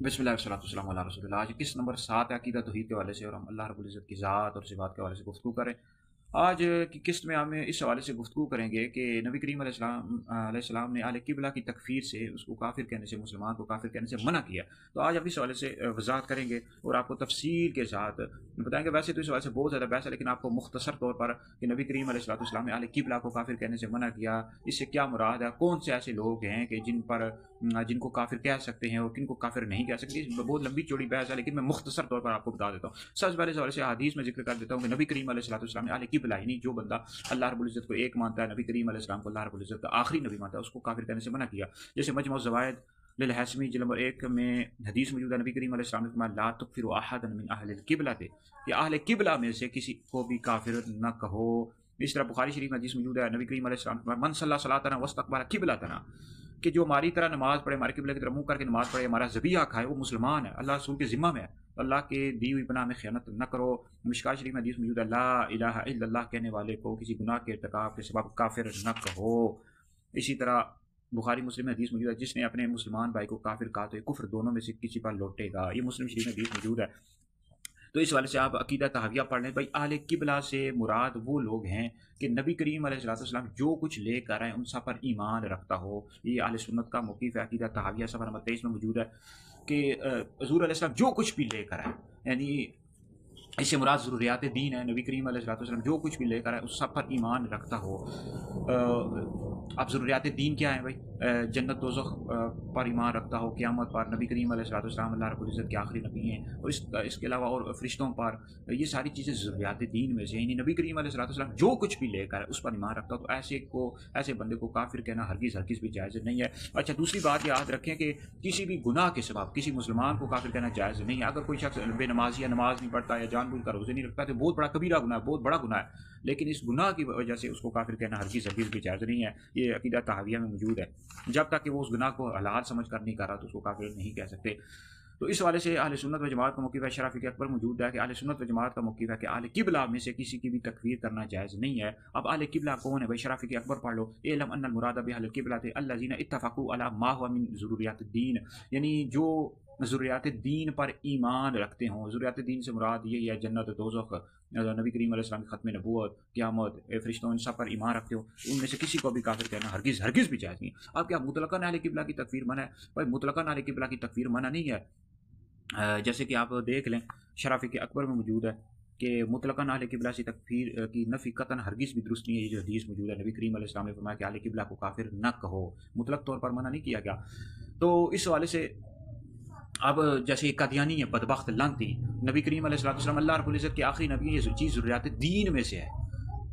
बिस्मिल्लाह वस्सलातु वस्सलामु अला रसूलिल्लाह। आज किस नंबर 7 है अकीदा तौहीद के हवाले से, और हम अल्लाह रब्बुल इज़्ज़त की ज़ात और सिफ़ात के हवाले से गुफ्तगू करें। आज की किस्त में हम इस हवाले से गुफ्तगू करेंगे कि नबी करीम अलैहिस्सलाम ने अहले किबला की तकफ़ीर से, उसको काफ़िर कहने से, मुसलमान को काफ़िर कहने से मना किया। तो आज हम इस हवाले से वज़ाहत करेंगे और आपको तफ़सील के साथ बताएंगे। वैसे तो इस हवाले से बहुत ज़्यादा बहस है, लेकिन आपको मुख्तसर तौर पर कि नबी करीम अलैहिस्सलाम ने अहले किबला को काफ़िर कहने से मना किया, इससे क्या मुराद है, कौन से ऐसे लोग हैं कि जिनको काफिर कह सकते हैं और किनको काफिर नहीं कह सकते। बहुत लंबी चौड़ी बहस है, लेकिन मैं मुख्तसर तौर पर आपको बता देता हूँ। सबसे पहले सवाल से हदीस में जिक्र कर देता हूँ कि नबी करीम अलैहिस्सलाम ने अहले किबला, यानी जो बंदा अल्लाह रब्बुल इज़्ज़त को एक मानता है, नबी करीम अलैहिस्सलाम को अल्लाह रब्बुल इज़्ज़त का आखिरी नबी मानता है, उसको काफिर कहने से मना किया। जैसे मजमू ज़वाइद लिल हैसमी जिल्द नंबर 1 में हदीस मौजूद है, नबी करीम अलैहिस्सलाम ने फरमाया ला तुकफिरु अहदन मिन अहलिल किबला थे, कि अहले किबला में से किसी को भी काफिर न कहो। इस तरह बुखारी शरीफ में हदीस मौजूद है, नबी करीम अलैहिस्सलाम ने फरमाया मन सल्ला सलातना वस्तकबला किबलतना, कि जो हमारी तरह नमाज पढ़े, हमारे किबला की तरफ मुंह करके नमाज पढ़े, हमारा ज़बिया खाए, वो मुसलमान है, अल्लाह रसूल के ज़िम्मा में है। अल्लाह के दी हुई पनाह में ख़यानत न करो। मिशकात शरीफ में हदीस मौजूद है, ला इलाहा इल्लल्लाह कहने वाले को किसी गुनाह के इर्तिकाब के सबब काफिर न कहो। इसी तरह बुखारी मुस्लिम में हदीस मौजूद है, जिसने अपने मुसलमान भाई को काफिर कहा तो ये कुफ्र दोनों में से किसी पर लौटेगा। ये मुस्लिम शरीफ में हदीस मौजूद है। तो इस वाले से आप अकीदा तहाविया पढ़ लें। भाई अहले किबला से मुराद वो लोग हैं कि नबी करीम अलैहिस्सलाम जो कुछ लेकर आए उन सब पर ईमान रखता हो। ये अहले सुन्नत का मौक़िफ़ है। अकीदा तहाविया सफ़र नंबर 23 में मौजूद है कि हुज़ूर अलैहिस्सलाम जो कुछ भी लेकर आए, यानी इससे मुराद ज़रूरियात दीन है। नबी करीम अलैहिस्सलाम जो कुछ भी लेकर आए उस सब पर ईमान रखता हो। अब ज़रूरियात दीन क्या है भाई? जन्नत दोज़ख पर ईमान रखता हो, क़यामत पर, नबी करीम अलैहिस्सलाम अल्लाह रब्बुल इज़्ज़त के आखिरी नबी हैं, और इसके अलावा और फ़रिश्तों पर। ये सारी चीज़ें ज़रूरियात दीन में से, यानी नबी करीम अलैहिस्सलाम जो कुछ भी लेकर आए उस पर ईमान रखता हो। तो ऐसे बंदे को काफिर कहना हरगिज़ हरगिज़ भी जायज़ नहीं है। अच्छा, दूसरी बात याद रखें कि किसी भी गुनाह के सबब किसी मुसलमान को काफिर कहना जायज़ नहीं है। अगर कोई शख्स बेनमाजी या नमाज नहीं पढ़ता या जानबूझ कर रोज़े नहीं रखता तो बहुत बड़ा कबीरा गुनाह है, बहुत बड़ा गुनाह है, लेकिन इस गुनाह की वजह से उसको काफिर कहना हरगिज़ हरगिज़ भी जायज़ नहीं है। ये अकीदा तहाविया में मौजूद है। जब तक कि वो उस गुनाह को हलाल समझ कर नहीं कर रहा तो उसको काफिर नहीं कह सकते। तो इस हवाले से अहले सुन्नत व जमात का मौक़िफ़ है। शरा फ़िक़्ह अकबर मौजूद है कि अहले सुन्नत व जमात का मौक़िफ़ है कि अहले किबला में से किसी की भी तकफ़ीर करना जायज़ नहीं है। अब अहले किबला कौन है भाई? शरा फ़िक़्ह अकबर पढ़ लो। इल्म अन्नल मुराद बि अहलिल क़िबलति अल्लज़ीना इत्तफ़क़ू अला मा हुवा मिन ज़ुरूरियातिद दीन, यानी जो ज़रूरियात दीन पर ईमान रखते हों। ज़रूरियात दीन से मुराद ये है जन्नत, दोज़ख, नबी करीम अलैहिस्सलाम की ख़त्म नबूवत, क़यामत, फ़रिश्तों, इन सब पर ईमान रखते हो, उनमें से किसी को भी काफ़िर कहना हरगिज़ हरगिज़ भी जायज़ नहीं। अब क्या मुतलक़न अहले किबला की तकफ़ीर मना है? भाई मुतलक़न अहले किबला की तकफ़ीर मना नहीं है। जैसे कि आप देख लें, शरा फ़िक़्ह अकबर में मौजूद है कि मुतलक़न अहले किबला से तकफ़ीर की नफ़ी कतन हरगिज़ भी दुरुस्त नहीं है। ये जो हदीस मौजूद है, नबी करीम अलैहिस्सलाम ने फरमाया कि अहले किबला को काफिर न कहो, मुतलक़ तौर पर मना नहीं किया गया। तो इस हवाले से अब जैसे एक कादियानी है बदबख्त लानती, नबी करीम अलैहिस्सलाम अल्लाह रब्बुल इज़्ज़त के आखिरी नबी है, ये चीज़ ज़रूरियात दीन में से है।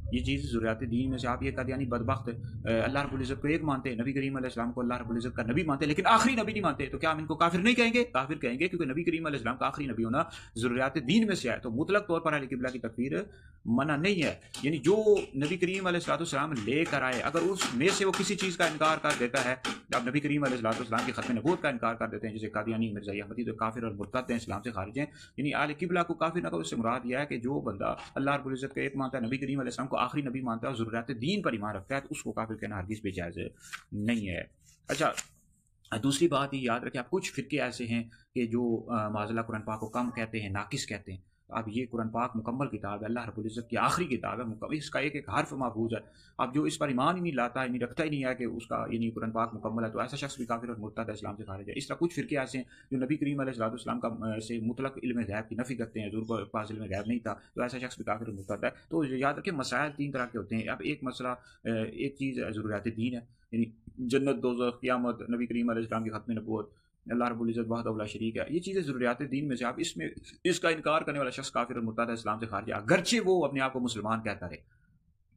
ये चीज़ ज़रूरियात दीन में से, आप ये कादियानी बदबख्त अल्लाह रब्बुल इज़्ज़त को एक मानते हैं, नबी करीम अलैहिस्सलाम को अल्लाह रब्बुल इज़्ज़त का नबी मानते हैं, लेकिन आखिरी नबी नहीं मानते, तो क्या हम इनको काफिर नहीं कहेंगे? काफिर कहेंगे, क्योंकि नबी करीम अलैहिस्सलाम का आखिरी नबी होना ज़रूरियात दीन में से है। तो मुतलक तौर पर अहले किबला की तकफ़ीर मना नहीं है। यानी जो नबी करीम अलैहिस्सलाम लेकर आए, अगर उसमें से वो किसी चीज़ का इनकार कर देता है, आप नबी करीम अलैहिस्सलाम की ख़त्म नबूवत का इनकार कर देते हैं, जैसे कादियानी, मिर्ज़ाई अहमदी, तो काफिर और मुर्तद हैं, इस्लाम से खारिज हैं। यानी अहले किबला को काफिर न कहो, उससे मुराद यह है कि जो बंदा अल्लाह रब्बुल इज़्ज़त को एक मानता है, नबी करीम अलैहिस्सलाम को आखिरी नबी मानता है, ज़रूरियात दीन पर ईमान रखता है, तो उसको काफिर कहना हरगिज़ भी जायज़ नहीं है। अच्छा, दूसरी बात ये याद रखें, आप कुछ फ़िरके ऐसे हैं कि जो माज़अल्लाह कुरान पाक को कम कहते हैं, नाक़िस कहते हैं। अब ये कुरान पाक मुकम्मल किताब है, अल्लाह रब्बुल इज़्ज़त की आखिरी किताब है, इसका एक एक हर्फ महफूज है। अब जो इस पर ईमान ही नहीं लाता है, नहीं रखता ही नहीं है कि उसका यानी कुरान पाक मुकम्मल है, तो ऐसा शख्स भी काफिर और मुर्तद है, इस्लाम से खारिज है। इस तरह कुछ फ़िरके ऐसे हैं जो नबी करीम अलैहिस्सलाम का से मुतलक इल्म गैब की नफ़ी करते हैं, हुज़ूर के पास इल्म गैब नहीं था, तो ऐसा शख्स भी काफिर और मुर्तद है। तो याद रखें, मसाइल 3 तरह के होते हैं। अब एक मसला, एक चीज़ ज़रूरियात दीन है, यानी जन्नत, दोज़ख, क़यामत, नबी करीम अलैहिस्सलाम की ख़त्म नबूवत, अल्लाह रब्बुल इज़्ज़त वहदहू ला शरीक है। ये चीज़ें ज़रूरियात दीन में से, आप इसमें इसका इनकार करने वाला शख्स काफिर और मुर्तद है, इस्लाम से खारिज है, अगरचे वो अपने आप को मुसलमान कहता रहे।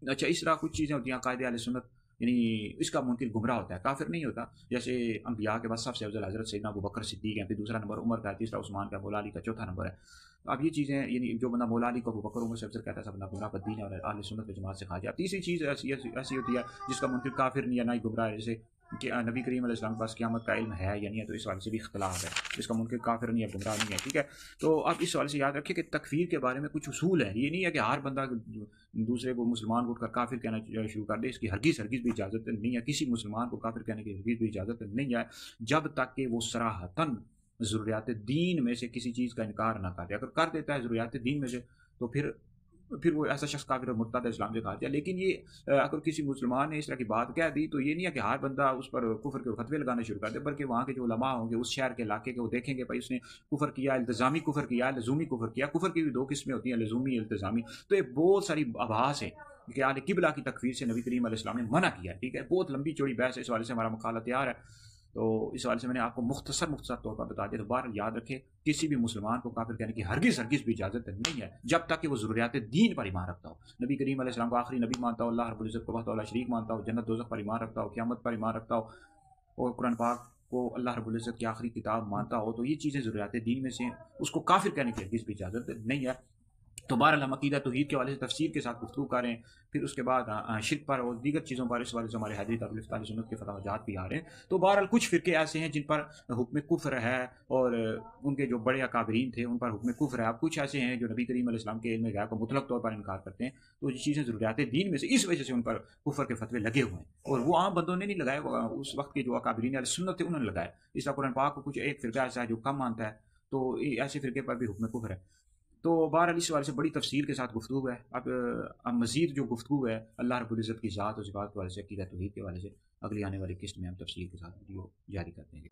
अच्छा, इस तरह कुछ चीज़ें होती हैं अक़ाइद अहले सुन्नत, यानी इसका मुनकिर गुमराह होता है, काफिर नहीं होता। जैसे अंबिया के बाद सबसे अफ़ज़ल हज़रत सैयदना अबू बकर सिद्दीक़ हैं, फिर दूसरा नंबर उमर का है, तीसरा उस्मान का, मौला अली का चौथा नंबर है। अब ये चीज़ें, यानी जो बंदा मौला अली को अबू बकर उमर से अफ़ज़ल कहता है, सब बंदा गुमराह बद्दीन है और अहले सुन्नत व जमात से खारिज है। तीसरी चीज़ ऐसी होती है जिसका मुनकिर काफिर नहीं है, ना ही गुमराह है, जैसे कि नबी करीम अलैहिस्सलाम के पास क़यामत का इल्म है या नहीं है, तो इस वाले से भी इख्तिलाफ है। इसका मुनकिर काफिर नहीं है, गुमराह नहीं है, ठीक है। तो आप इस वाले से याद रखिए कि तकफ़ीर के बारे में कुछ उसूल हैं। ये नहीं है कि हर बंदा दूसरे को मुसलमान को उठकर काफिर कहना शुरू कर दे, इसकी हरगिज़ हरगिज़ भी इजाज़त नहीं है। किसी मुसलमान को काफिर कहने की हरगिज़ भी इजाज़त नहीं है, जब तक कि वो सराहतन ضروریات دین میں سے کسی چیز کا انکار نہ کر دے. اگر کر دیتا ہے ضروریات دین میں سے تو پھر وہ ایسا شخص کافر اور مرتد اسلام سے کھا دیا. لیکن یہ اگر کسی مسلمان نے اس طرح کی بات کہہ دی تو یہ نہیں ہے کہ ہر بندہ اس پر کفر کے فتوے لگانا شروع کر دے، بلکہ وہاں کے جو علماء ہوں گے اس شہر کے علاقے کے، وہ دیکھیں گے بھائی اس نے کفر کیا، التزامی کفر کیا، لزومی کفر کیا. کفر کی بھی دو قسمیں ہوتی ہیں، لزومی التزامی. تو یہ بہت ساری آبھاس ہے کہ اہل قبلہ کی تکفیر سے نبی کریم علیہ السلام نے منع کیا ہے. ٹھیک ہے، بہت لمبی چوڑی بحث ہے، اس حوالے سے ہمارا مقالہ تیار ہے. تو اس حوالے سے میں نے آپ کو مختصر طور پر بتا دیا. تو بہرحال یاد رکھے کسی بھی مسلمان کو کافر کہنے کی ہرگز بھی اجازت نہیں ہے جب تک کہ وہ ضروریات دین پر ایمان رکھتا ہو، نبی کریم علیہ السلام کو آخری نبی مانتا ہو، اللہ رب العزت کو وحدہ لا شریک مانتا ہو، جنت دوزخ پر ایمان رکھتا ہو، قیامت پر ایمان رکھتا ہو، اور قرآن پاک کو اللہ رب العزت کی آخری کتاب مانتا ہو. تو یہ چیزیں ضروریات دین میں سے ہیں، اس کو کافر کہنے کی ہرگز بھی اجازت نہیں ہے. تو بہرحال ہم عقیدہ توحید کے حوالے سے تفسیر کے ساتھ گفتگو کر رہے ہیں. پھر اس کے بعد شرک پر اور دیگر چیزوں پر اس حوالے سے ہمارے حیدری دارالفتہ اہل سنت کے فتح جات بھی آ رہے ہیں. تو بہرحال کچھ فرقے ایسے ہیں جن پر حکم کفر ہے، اور ان کے جو بڑے اکابرین تھے ان پر حکم کفر ہے. اب کچھ ایسے ہیں جو نبی کریم علیہ السلام کے علم غیب کو مطلق طور پر انکار کرتے ہیں. تو یہ چیزیں ضروریات دین میں سے، اس وجہ سے ان پر کفر کے فتوے لگے ہوئے ہیں، اور وہ عام بندوں نے نہیں لگائے، اس وقت کے جو اکابرین اہل سنت تھے انہوں نے لگائے. اس طرح قرآن پاک کو کچھ ایک فرقہ ایسا ہے جو کم مانتا ہے، تو ایسے فرقے پر بھی حکم کفر ہے. تو بہرحال اس حوالے سے بڑی تفصیل کے ساتھ گفتگو ہے. اب مزید جو گفتگو ہے اللہ رب العزت کی ذات اور صفات کے حوالے سے، عقیدہ توحید کے حوالے سے، اگلی آنے والی قسط میں ہم تفصیل کے ساتھ ویڈیو جاری کرتے ہیں.